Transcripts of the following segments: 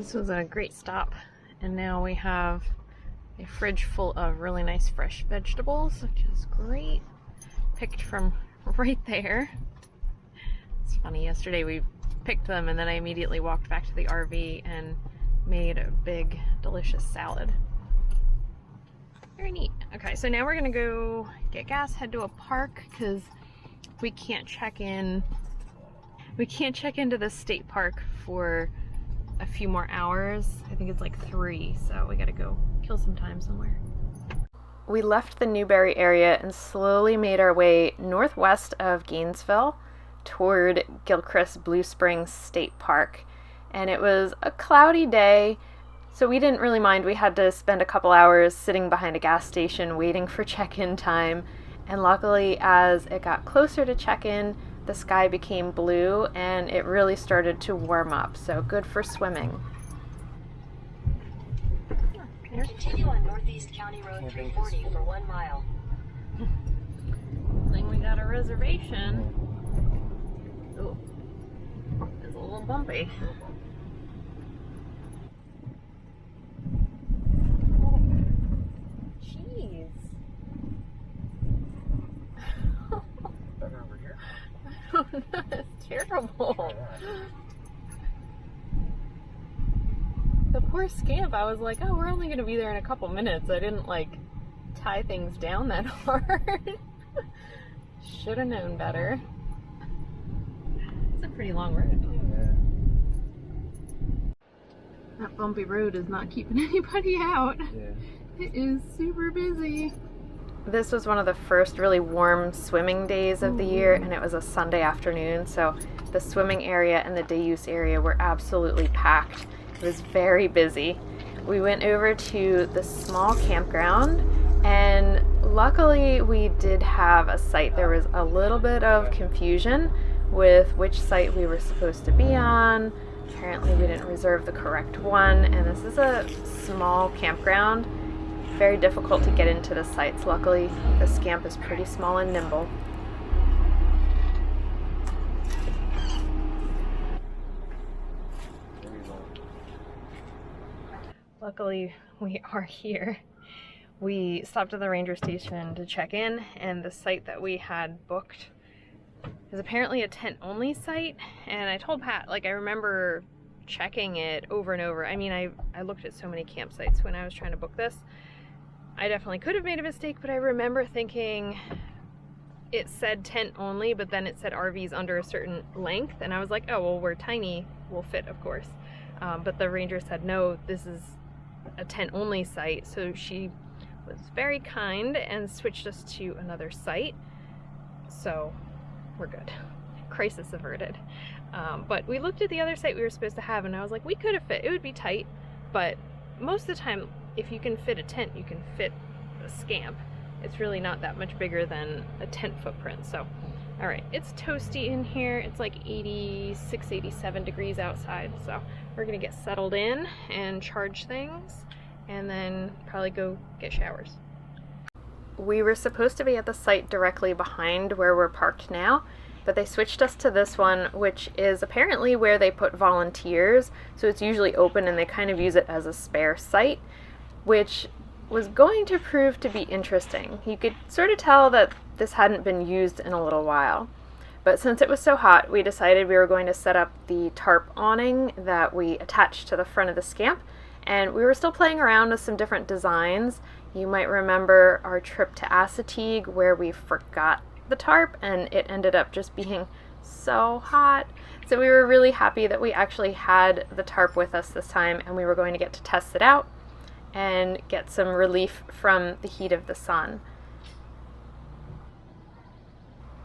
This was a great stop, and now we have a fridge full of really nice fresh vegetables, which is great. Picked from right there. It's funny, yesterday we picked them and then I immediately walked back to the RV and made a big delicious salad. Very neat. Okay, so now we're gonna go get gas, head to a park, because we can't check into the state park for a few more hours. I think it's like 3, so we gotta go kill some time somewhere. We left the Newberry area and slowly made our way northwest of Gainesville toward Gilchrist Blue Springs State Park. And it was a cloudy day, so we didn't really mind. We had to spend a couple hours sitting behind a gas station waiting for check-in time. And luckily, as it got closer to check-in, the sky became blue and it really started to warm up, so good for swimming. Continue on Northeast County Road 340 for 1 mile. I think we got a reservation. Ooh, it's a little bumpy. Oh, jeez. Better over here. Oh no, that's terrible. The poor Scamp, I was like, oh, we're only going to be there in a couple minutes. I didn't, like, tie things down that hard. Should have known better. It's a pretty long road. Yeah. That bumpy road is not keeping anybody out. Yeah. It is super busy. This was one of the first really warm swimming days of the year, and it was a Sunday afternoon, so the swimming area and the day use area were absolutely packed. It was very busy. We went over to the small campground, and luckily we did have a site. There was a little bit of confusion with which site we were supposed to be on. Apparently we didn't reserve the correct one, and this is a small campground. Very difficult to get into the sites. Luckily, the Scamp is pretty small and nimble. Luckily, we are here. We stopped at the ranger station to check in, and the site that we had booked is apparently a tent-only site. And I told Pat, like, I remember checking it over and over. I mean, I looked at so many campsites when I was trying to book this. I definitely could have made a mistake, but I remember thinking it said tent only, but then it said RVs under a certain length, and I was like, oh, well, we're tiny, we'll fit, of course. But the ranger said, no, this is a tent only site, so she was very kind and switched us to another site, so we're good. Crisis averted. But we looked at the other site we were supposed to have, and I was like, we could have fit. It would be tight, but most of the time, if you can fit a tent, you can fit a Scamp. It's really not that much bigger than a tent footprint. So, all right, it's toasty in here. It's like 86, 87 degrees outside. So we're gonna get settled in and charge things, and then probably go get showers. We were supposed to be at the site directly behind where we're parked now, but they switched us to this one, which is apparently where they put volunteers. So it's usually open and they kind of use it as a spare site, which was going to prove to be interesting. You could sort of tell that this hadn't been used in a little while. But since it was so hot, we decided we were going to set up the tarp awning that we attached to the front of the Scamp, and we were still playing around with some different designs. You might remember our trip to Assateague where we forgot the tarp and it ended up just being so hot. So we were really happy that we actually had the tarp with us this time, and we were going to get to test it out and get some relief from the heat of the sun.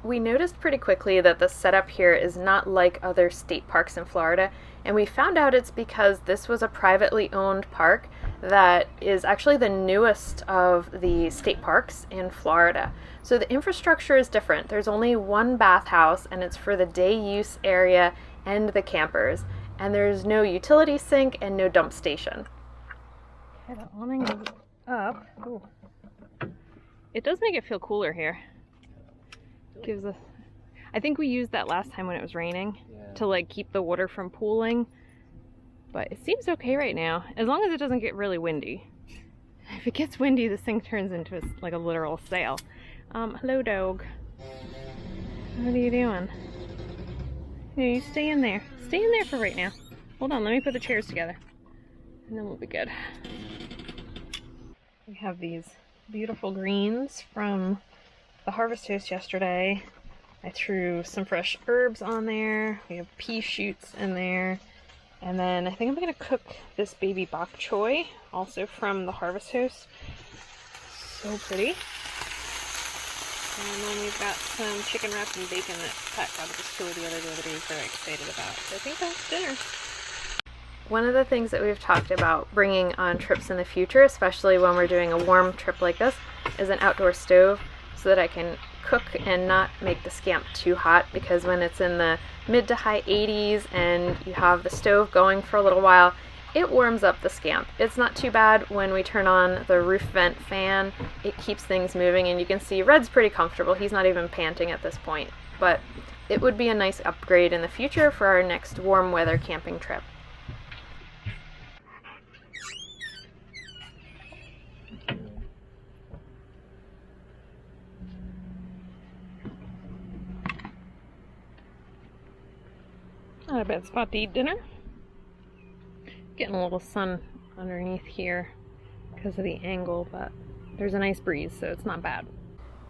We noticed pretty quickly that the setup here is not like other state parks in Florida, and we found out it's because this was a privately owned park that is actually the newest of the state parks in Florida. So the infrastructure is different. There's only one bathhouse, and it's for the day use area and the campers, and there's no utility sink and no dump station. Okay, the awning is up. Ooh. It does make it feel cooler here. Gives us, I think we used that last time when it was raining to like keep the water from pooling, But it seems okay right now, as long as it doesn't get really windy. If it gets windy, this thing turns into like a literal sail. Hello, dog. What are you doing? Here, you stay in there. Stay in there for right now. Hold on, let me put the chairs together. And then we'll be good. We have these beautiful greens from the harvest toast yesterday. I threw some fresh herbs on there. We have pea shoots in there. And then I think I'm going to cook this baby bok choy, also from the harvest toast. So pretty. And then we've got some chicken wrapped in bacon that Pat got at the store the other day that he was very excited about. So I think that's dinner. One of the things that we've talked about bringing on trips in the future, especially when we're doing a warm trip like this, is an outdoor stove so that I can cook and not make the Scamp too hot, because when it's in the mid to high 80s and you have the stove going for a little while, it warms up the Scamp. It's not too bad when we turn on the roof vent fan. It keeps things moving, and you can see Red's pretty comfortable. He's not even panting at this point, but it would be a nice upgrade in the future for our next warm weather camping trip. Not a bad spot to eat dinner. Getting a little sun underneath here because of the angle, but there's a nice breeze, so it's not bad.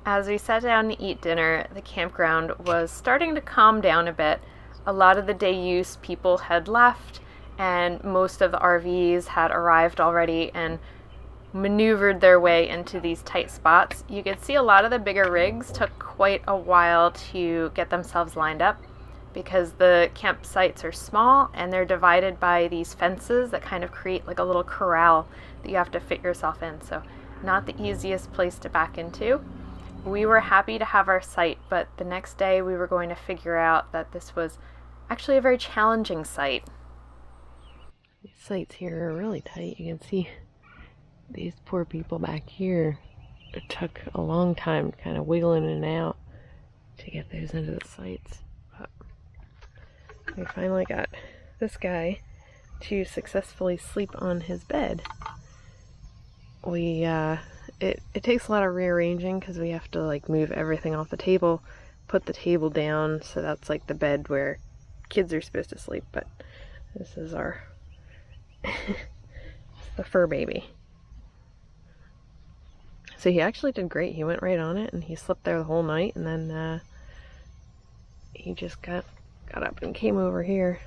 As we sat down to eat dinner, the campground was starting to calm down a bit. A lot of the day use people had left, and most of the RVs had arrived already and maneuvered their way into these tight spots. You could see a lot of the bigger rigs took quite a while to get themselves lined up, because the campsites are small and they're divided by these fences that kind of create like a little corral that you have to fit yourself in. So not the easiest place to back into. We were happy to have our site, but the next day we were going to figure out that this was actually a very challenging site. These sites here are really tight. You can see these poor people back here. It took a long time kind of wiggling in and out to get those into the sites. We finally got this guy to successfully sleep on his bed. It takes a lot of rearranging because we have to like move everything off the table, put the table down, so that's like the bed where kids are supposed to sleep, but this is our the fur baby. So he actually did great. He went right on it and he slept there the whole night, and then he just got up and came over here.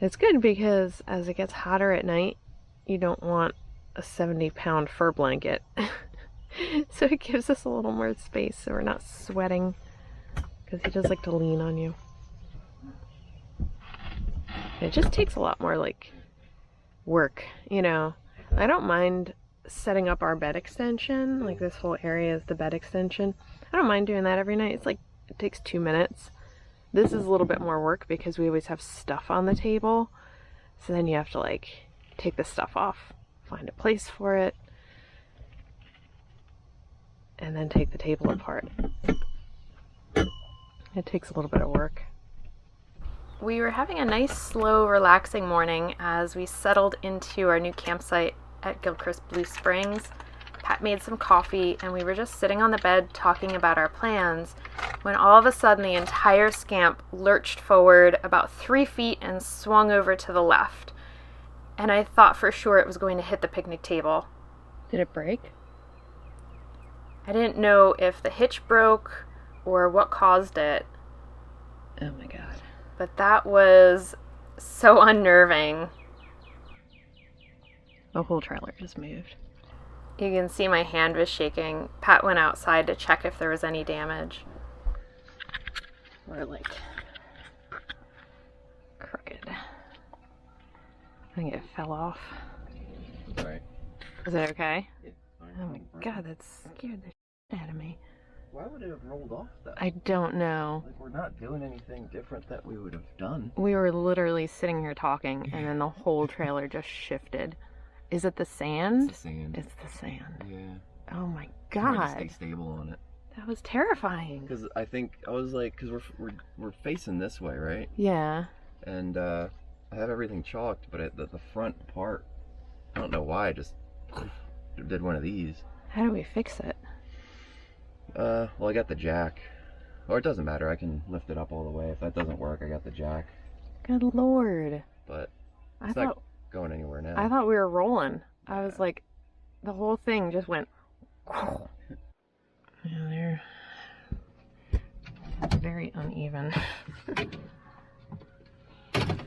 It's good because as it gets hotter at night, you don't want a 70-pound fur blanket. So it gives us a little more space so we're not sweating, because he does like to lean on you. It just takes a lot more like work, you know. I don't mind setting up our bed extension, like this whole area is the bed extension. I don't mind doing that every night. It's like, it takes 2 minutes. This is a little bit more work because we always have stuff on the table. So then you have to like take the stuff off, find a place for it, and then take the table apart. It takes a little bit of work. We were having a nice, slow, relaxing morning as we settled into our new campsite at Gilchrist Blue Springs. Pat made some coffee and we were just sitting on the bed talking about our plans when all of a sudden the entire Scamp lurched forward about 3 feet and swung over to the left. And I thought for sure it was going to hit the picnic table. Did it break? I didn't know if the hitch broke or what caused it. Oh my god. But that was so unnerving. The whole trailer just moved. You can see my hand was shaking. Pat went outside to check if there was any damage. We're like crooked. I think it fell off. Right. Is it okay? Yeah, Oh my god, that scared the shit out of me. Why would it have rolled off though? I don't know. Like, we're not doing anything different that we would have done. We were literally sitting here talking and then the whole trailer just shifted. Is it the sand? It's the sand. It's the sand. Yeah. Oh my It's hard to god. stay stable on it. That was terrifying. Because I think I was like, because we're facing this way, right? Yeah. And I I have everything chalked, but the front part, I don't know why, I just did one of these. How do we fix it? Well, I got the jack. Or it doesn't matter, I can lift it up all the way. If that doesn't work, I got the jack. Good Lord. But I it's thought not going anywhere now. I thought we were rolling. I was like, the whole thing just went. Yeah, they're very uneven.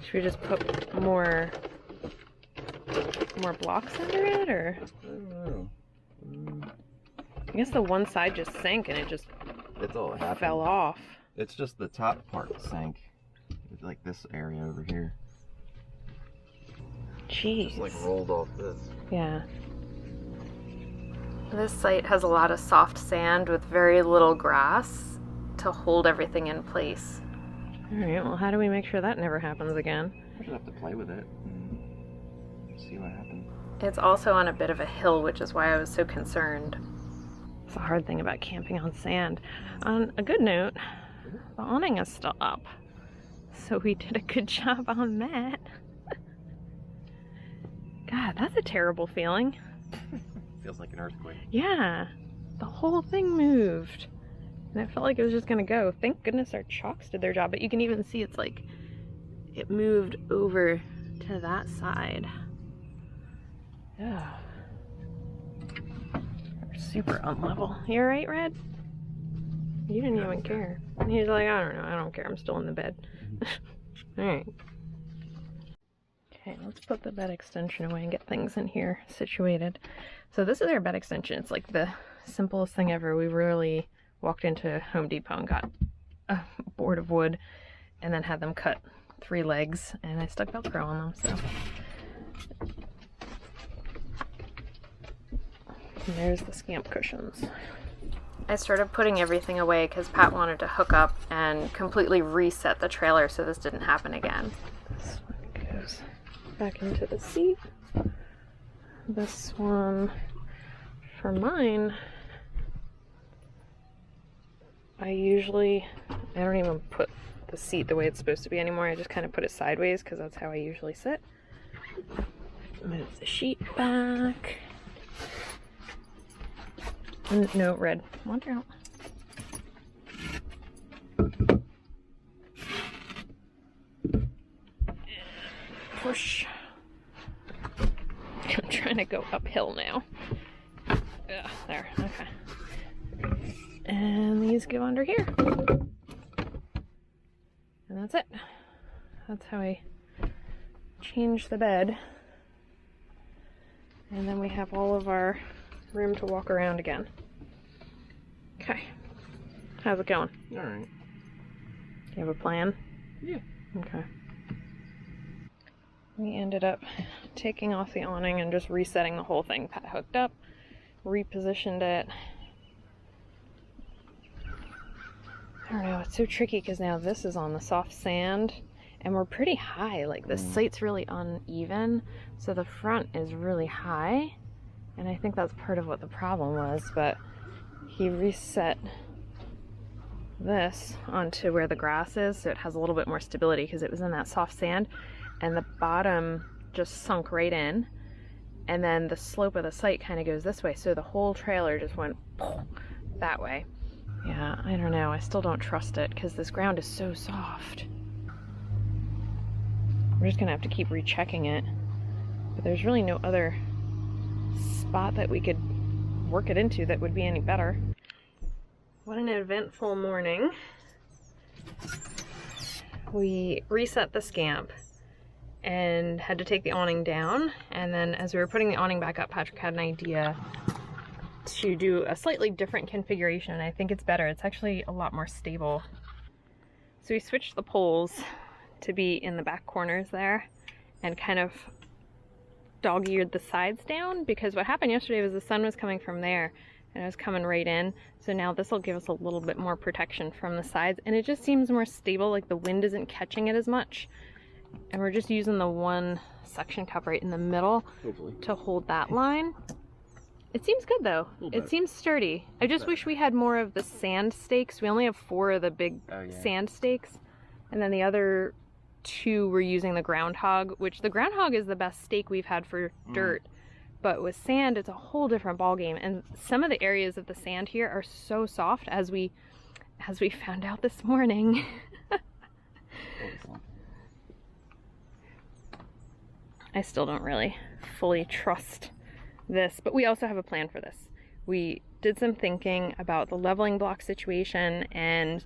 Should we just put more blocks under it, or? I don't know. I guess the one side just sank and it just It's all happened. fell off. It's just the top part sank. It's like this area over here. Jeez. Just like rolled off this. Yeah. This site has a lot of soft sand with very little grass to hold everything in place. Alright, well, how do we make sure that never happens again? I should have to play with it and see what happens. It's also on a bit of a hill, which is why I was so concerned. It's a hard thing about camping on sand. On a good note, the awning is still up. So we did a good job on that. God, that's a terrible feeling. Feels like an earthquake. Yeah, the whole thing moved. And it felt like it was just gonna go. Thank goodness our chalks did their job, but you can even see it's like, it moved over to that side. Yeah. Super unlevel. You alright, Red? You didn't even care. He's like, I don't know, I don't care, I'm still in the bed. Alright. Okay, let's put the bed extension away and get things in here situated. So this is our bed extension. It's like the simplest thing ever. We really walked into Home Depot and got a board of wood and then had them cut 3 legs, and I stuck Velcro on them, so. And there's the Scamp cushions. I started putting everything away because Pat wanted to hook up and completely reset the trailer so this didn't happen again. This one goes back into the seat. This one, for mine, I don't even put the seat the way it's supposed to be anymore. I just kind of put it sideways because that's how I usually sit. Move the sheet back. No, Red, wander out. Push. I'm trying to go uphill now. Yeah, there, okay. And these go under here. And that's it. That's how I change the bed. And then we have all of our room to walk around again. Okay. How's it going? Alright. Do you have a plan? Yeah. Okay. We ended up taking off the awning and just resetting the whole thing. Pat hooked up, repositioned it. I don't know, it's so tricky because now this is on the soft sand and we're pretty high. Like this site's really uneven, so the front is really high. And I think that's part of what the problem was, but he reset this onto where the grass is so it has a little bit more stability because it was in that soft sand and the bottom just sunk right in, and then the slope of the site kind of goes this way, so the whole trailer just went that way. Yeah, I don't know, I still don't trust it because this ground is so soft. We're just gonna have to keep rechecking it, but there's really no other spot that we could work it into that would be any better. What an eventful morning. We reset the Scamp and had to take the awning down, and then as we were putting the awning back up, Patrick had an idea to do a slightly different configuration, and I think it's better. It's actually a lot more stable. So we switched the poles to be in the back corners there and kind of dog-eared the sides down, because what happened yesterday was the sun was coming from there and it was coming right in. So now this will give us a little bit more protection from the sides, and it just seems more stable, like the wind isn't catching it as much. And we're just using the one suction cup right in the middle to hold that line. It seems good though. It seems sturdy. I just wish we had more of the sand stakes. We only have 4 of the big sand stakes, and then the other 2 we're using the groundhog, which the groundhog is the best steak we've had for dirt. But with sand, it's a whole different ballgame. And some of the areas of the sand here are so soft, as we found out this morning. I still don't really fully trust this, but we also have a plan for this. We did some thinking about the leveling block situation, and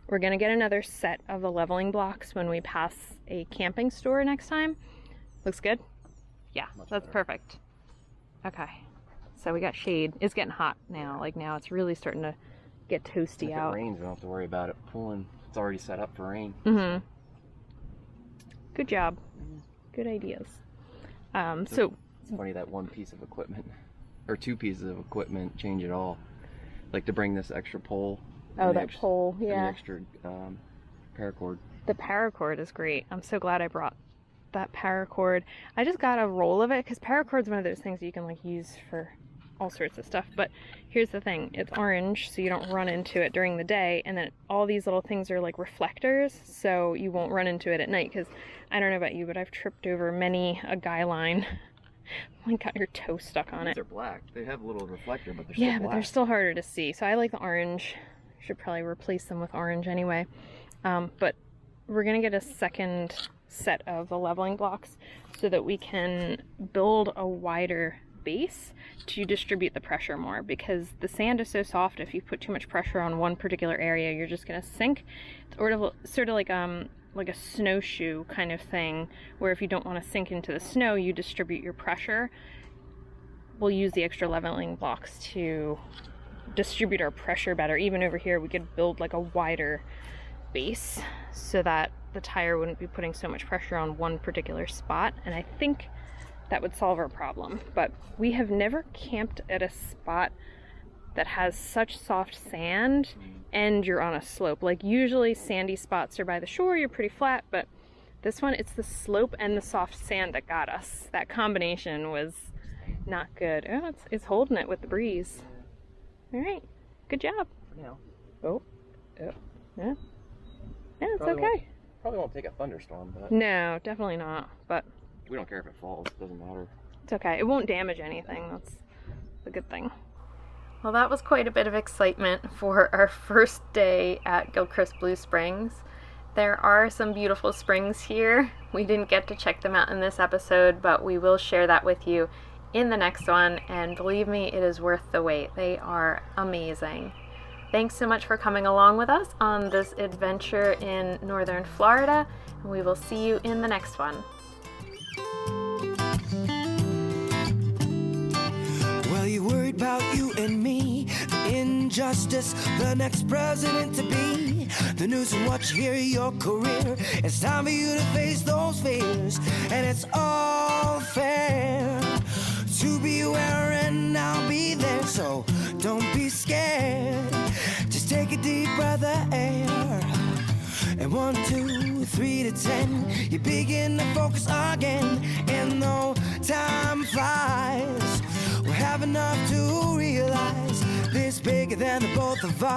we're gonna get another set of the leveling blocks when we pass a camping store next time. Looks good? Yeah, that's perfect. Okay, so we got shade. It's getting hot now. Like now it's really starting to get toasty out. If it rains, we don't have to worry about it pulling. It's already set up for rain. Mm-hmm. Good job. Good ideas. So it's funny that one piece of equipment, or 2 pieces of equipment, change it all. Like to bring this extra pole. Oh, that pole, yeah. And the extra paracord. The paracord is great. I'm so glad I brought that paracord. I just got a roll of it because paracord's one of those things you can like use for all sorts of stuff. But here's the thing, it's orange, so you don't run into it during the day, and then all these little things are like reflectors, so you won't run into it at night. Because I don't know about you, but I've tripped over many a guy line. Like got your toe stuck on it. They're black. They have a little reflector, but they're still black. Yeah, but they're still harder to see. So I like the orange. Should probably replace them with orange anyway. But we're gonna get a second set of the leveling blocks so that we can build a wider base to distribute the pressure more, because the sand is so soft. If you put too much pressure on one particular area, you're just gonna sink. It's sort of like a snowshoe kind of thing, where if you don't want to sink into the snow, you distribute your pressure. We'll use the extra leveling blocks to distribute our pressure better. Even over here, we could build like a wider base so that the tire wouldn't be putting so much pressure on one particular spot, and I think that would solve our problem. But we have never camped at a spot that has such soft sand and you're on a slope. Like usually sandy spots are by the shore, you're pretty flat, but this one, it's the slope and the soft sand that got us. That combination was not good. Oh, it's holding it with the breeze. All right, good job. For now. Oh, yeah. Yeah, it's okay. Probably won't take a thunderstorm, but... No, definitely not, but... We don't care if it falls, it doesn't matter. It's okay, it won't damage anything, that's the good thing. Well, that was quite a bit of excitement for our first day at Gilchrist Blue Springs. There are some beautiful springs here. We didn't get to check them out in this episode, but we will share that with you in the next one, and believe me, it is worth the wait. They are amazing. Thanks so much for coming along with us on this adventure in northern Florida, and we will see you in the next one. Well, you worried about you and me, the injustice, the next president to be, the news and what you hear, your career. It's time for you to face those fears, and it's all fair to be aware, and I'll be there, so don't be scared. Just take a deep breath of air, and 1, 2, 3 to 10, you begin to focus again, and though time flies, we'll have enough to realize this bigger than the both of us.